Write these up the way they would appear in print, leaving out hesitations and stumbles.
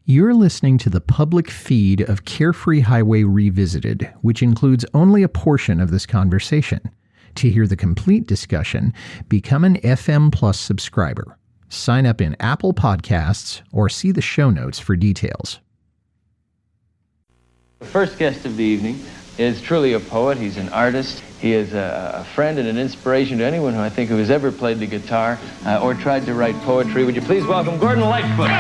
You're listening to the public feed of Carefree Highway Revisited, which includes only a portion of this conversation. To hear the complete discussion, become an FM Plus subscriber. Sign up in Apple Podcasts or see the show notes for details. The first guest of the evening is truly a poet. He's an artist. He is a friend and an inspiration to anyone who has ever played the guitar or tried to write poetry. Would you please welcome Gordon Lightfoot?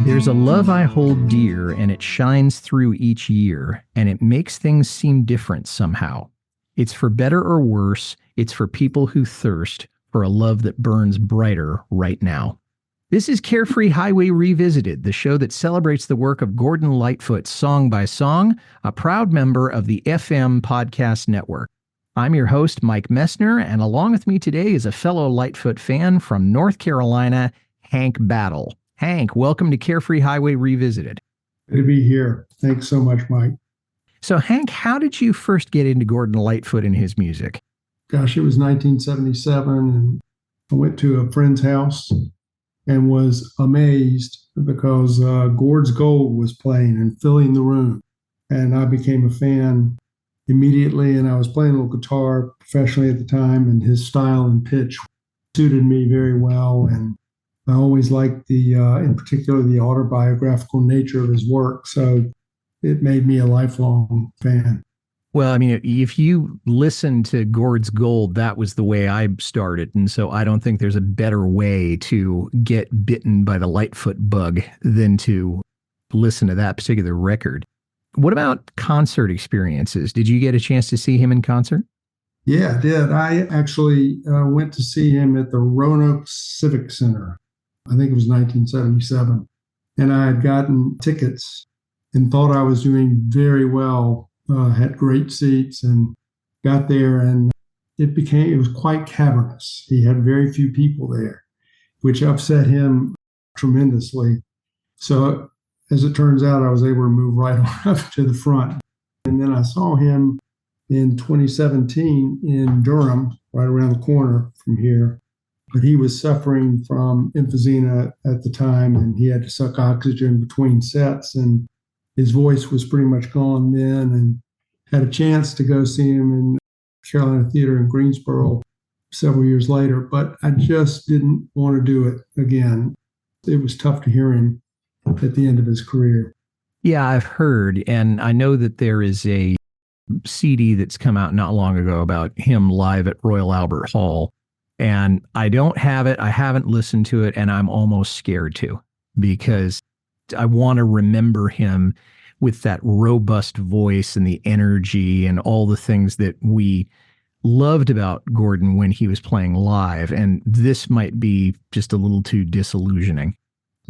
There's a love I hold dear, and it shines through each year, and it makes things seem different somehow. It's for better or worse. It's for people who thirst for a love that burns brighter right now. This is Carefree Highway Revisited, the show that celebrates the work of Gordon Lightfoot song by song, a proud member of the FM Podcast Network. I'm your host, Mike Messner, and along with me today is a fellow Lightfoot fan from North Carolina, Hank Battle. Hank, welcome to Carefree Highway Revisited. Good to be here. Thanks so much, Mike. So, Hank, how did you first get into Gordon Lightfoot and his music? Gosh, it was 1977, and I went to a friend's house and was amazed because Gord's Gold was playing and filling the room. And I became a fan immediately, and I was playing a little guitar professionally at the time, and his style and pitch suited me very well. And I always liked in particular, the autobiographical nature of his work. So it made me a lifelong fan. Well, I mean, if you listen to Gord's Gold, that was the way I started. And so I don't think there's a better way to get bitten by the Lightfoot bug than to listen to that particular record. What about concert experiences? Did you get a chance to see him in concert? Yeah, I did. I actually went to see him at the Roanoke Civic Center. I think it was 1977. And I had gotten tickets and thought I was doing very well. Had great seats and got there, and it was quite cavernous. He had very few people there, which upset him tremendously. So as it turns out, I was able to move right on up to the front. And then I saw him in 2017 in Durham, right around the corner from here. But he was suffering from emphysema at the time, and he had to suck oxygen between sets, and his voice was pretty much gone then, and had a chance to go see him in Carolina Theater in Greensboro several years later, but I just didn't want to do it again. It was tough to hear him at the end of his career. Yeah, I've heard, and I know that there is a CD that's come out not long ago about him live at Royal Albert Hall, and I don't have it. I haven't listened to it, and I'm almost scared to, because I want to remember him with that robust voice and the energy and all the things that we loved about Gordon when he was playing live. And this might be just a little too disillusioning.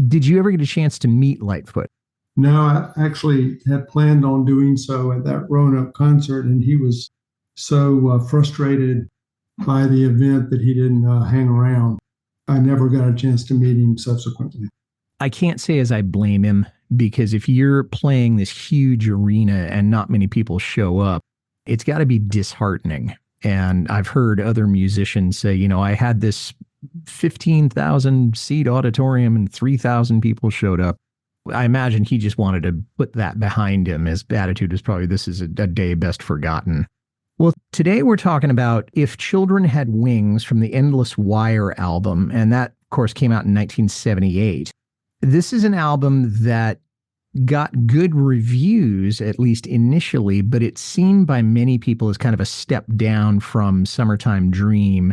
Did you ever get a chance to meet Lightfoot? No, I actually had planned on doing so at that Roanoke concert, and he was so frustrated by the event that he didn't hang around. I never got a chance to meet him subsequently. I can't say as I blame him, because if you're playing this huge arena and not many people show up, it's got to be disheartening. And I've heard other musicians say, I had this 15,000 seat auditorium and 3,000 people showed up. I imagine he just wanted to put that behind him. His attitude is probably, this is a day best forgotten. Well, today we're talking about If Children Had Wings from the Endless Wire album. And that, of course, came out in 1978. This is an album that got good reviews, at least initially, but it's seen by many people as kind of a step down from Summertime Dream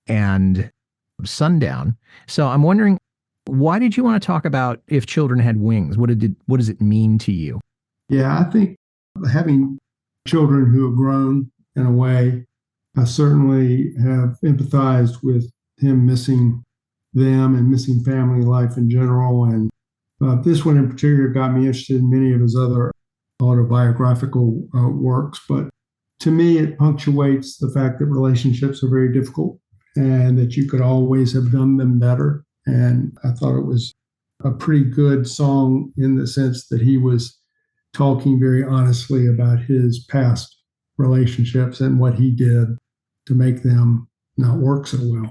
and Sundown. So I'm wondering, why did you want to talk about If Children Had Wings? What does it mean to you? Yeah, I think having children who have grown in a way, I certainly have empathized with him missing them and missing family life in general. And this one in particular got me interested in many of his other autobiographical works. But to me, it punctuates the fact that relationships are very difficult and that you could always have done them better. And I thought it was a pretty good song in the sense that he was talking very honestly about his past relationships and what he did to make them not work so well.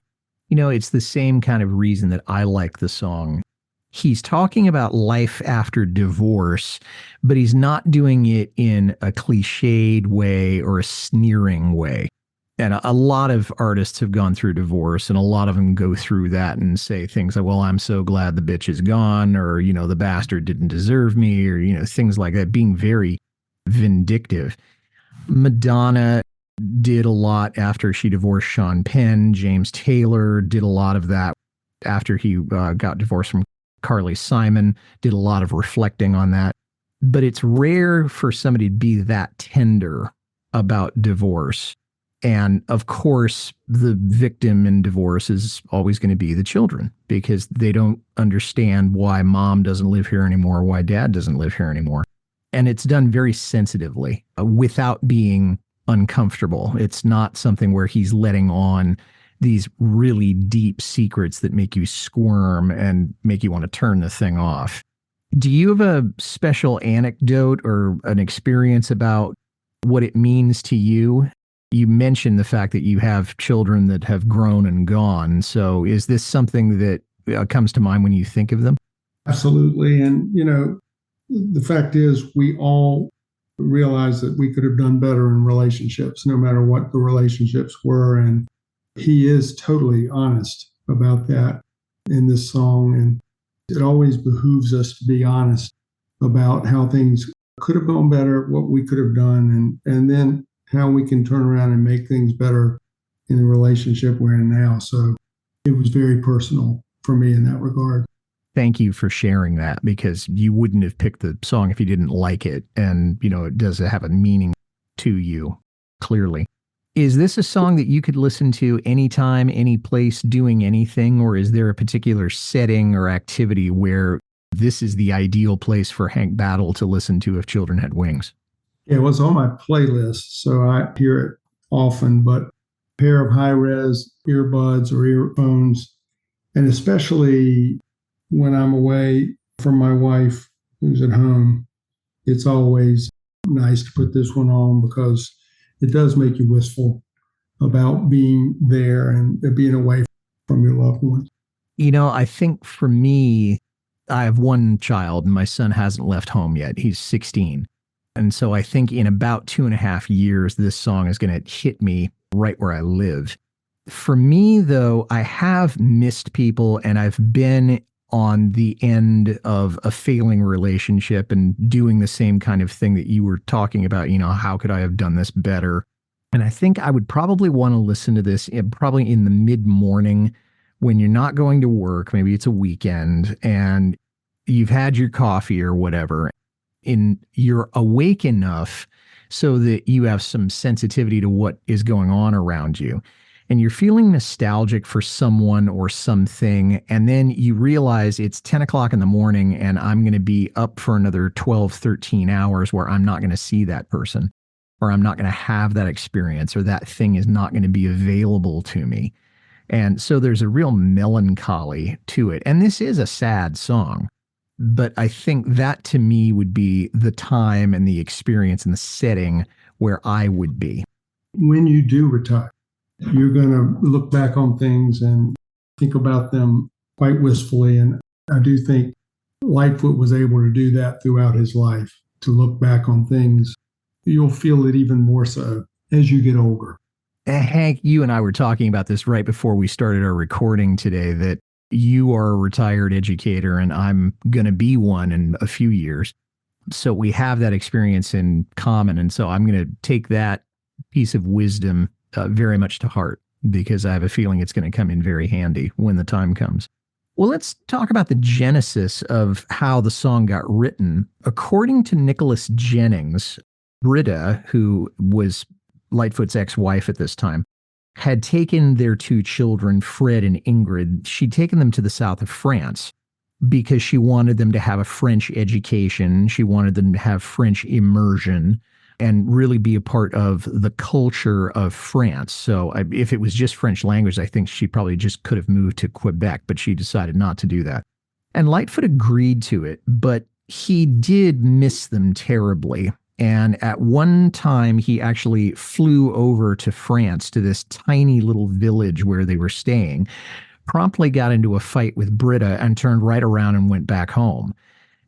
You know, it's the same kind of reason that I like the song. He's talking about life after divorce, but he's not doing it in a cliched way or a sneering way. And a lot of artists have gone through divorce, and a lot of them go through that and say things like, well, I'm so glad the bitch is gone, or, you know, the bastard didn't deserve me, or, you know, things like that, being very vindictive. Madonna did a lot after she divorced Sean Penn. James Taylor did a lot of that after he got divorced from Carly Simon, did a lot of reflecting on that. But it's rare for somebody to be that tender about divorce. And of course, the victim in divorce is always going to be the children, because they don't understand why mom doesn't live here anymore, why dad doesn't live here anymore. And it's done very sensitively, without being uncomfortable. It's not something where he's letting on these really deep secrets that make you squirm and make you want to turn the thing off. Do you have a special anecdote or an experience about what it means to you? You mentioned the fact that you have children that have grown and gone. So is this something that comes to mind when you think of them? Absolutely. And, you know, the fact is, we all realize that we could have done better in relationships, no matter what the relationships were. And he is totally honest about that in this song. And it always behooves us to be honest about how things could have gone better, what we could have done, and then how we can turn around and make things better in the relationship we're in now. So it was very personal for me in that regard. Thank you for sharing that, because you wouldn't have picked the song if you didn't like it. And, you know, it does have a meaning to you, clearly. Is this a song that you could listen to anytime, any place, doing anything? Or is there a particular setting or activity where this is the ideal place for Hank Battle to listen to if children had wings? It was on my playlist, so I hear it often, but a pair of high-res earbuds or earphones, and especially when I'm away from my wife who's at home, it's always nice to put this one on, because it does make you wistful about being there and being away from your loved ones. You know, I think for me, I have one child and my son hasn't left home yet. He's 16. And so I think in about 2.5 years, this song is going to hit me right where I live. For me, though, I have missed people, and I've been on the end of a failing relationship and doing the same kind of thing that you were talking about. You know, how could I have done this better? And I think I would probably want to listen to this probably in the mid-morning when you're not going to work. Maybe it's a weekend and you've had your coffee or whatever, and you're awake enough so that you have some sensitivity to what is going on around you. And you're feeling nostalgic for someone or something, and then you realize it's 10 o'clock in the morning and I'm going to be up for another 12, 13 hours where I'm not going to see that person, or I'm not going to have that experience, or that thing is not going to be available to me. And so there's a real melancholy to it. And this is a sad song, but I think that to me would be the time and the experience and the setting where I would be. When you do retire, you're going to look back on things and think about them quite wistfully. And I do think Lightfoot was able to do that throughout his life, to look back on things. You'll feel it even more so as you get older. Hank, you and I were talking about this right before we started our recording today, that you are a retired educator and I'm going to be one in a few years. So we have that experience in common. And so I'm going to take that piece of wisdom very much to heart, because I have a feeling it's going to come in very handy when the time comes. Well, let's talk about the genesis of how the song got written. According to Nicholas Jennings, Britta, who was Lightfoot's ex-wife at this time, had taken their 2 children, Fred and Ingrid. She'd taken them to the south of France because she wanted them to have a French education. She wanted them to have French immersion and really be a part of the culture of France. So if it was just French language, I think she probably just could have moved to Quebec, but she decided not to do that. And Lightfoot agreed to it, but he did miss them terribly. And at one time, he actually flew over to France, to this tiny little village where they were staying, promptly got into a fight with Britta, and turned right around and went back home.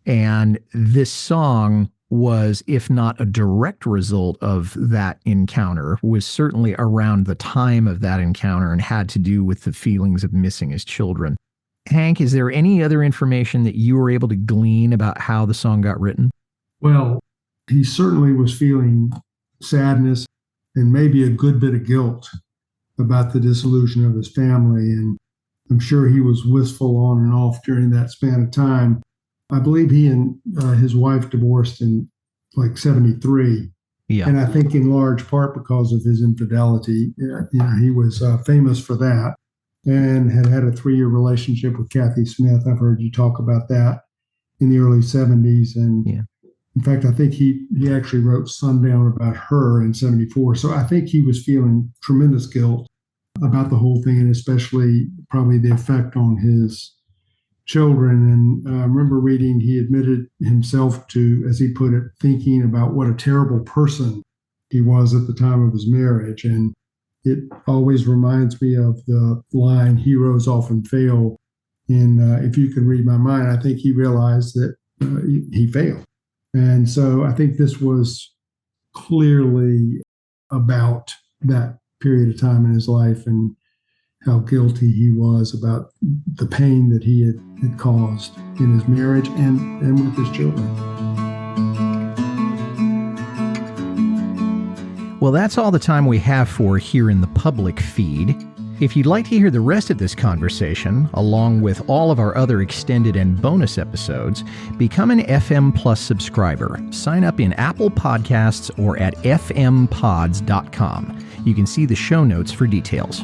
And this song was, if not a direct result of that encounter, was certainly around the time of that encounter and had to do with the feelings of missing his children. Hank, is there any other information that you were able to glean about how the song got written? Well, he certainly was feeling sadness and maybe a good bit of guilt about the dissolution of his family. And I'm sure he was wistful on and off during that span of time. I believe he and his wife divorced in like 73. Yeah. And I think in large part because of his infidelity. He was famous for that and had a 3-year relationship with Kathy Smith. I've heard you talk about that in the early 70s. And in fact, I think he actually wrote Sundown about her in 74. So I think he was feeling tremendous guilt about the whole thing, and especially probably the effect on his children. And I remember reading, he admitted himself to, as he put it, thinking about what a terrible person he was at the time of his marriage. And it always reminds me of the line, "Heroes often fail." In If You Can Read My Mind, I think he realized that he failed. And so I think this was clearly about that period of time in his life and how guilty he was about the pain that he had caused in his marriage and with his children. Well, that's all the time we have for here in the public feed. If you'd like to hear the rest of this conversation, along with all of our other extended and bonus episodes, become an FM Plus subscriber. Sign up in Apple Podcasts or at fmpods.com. You can see the show notes for details.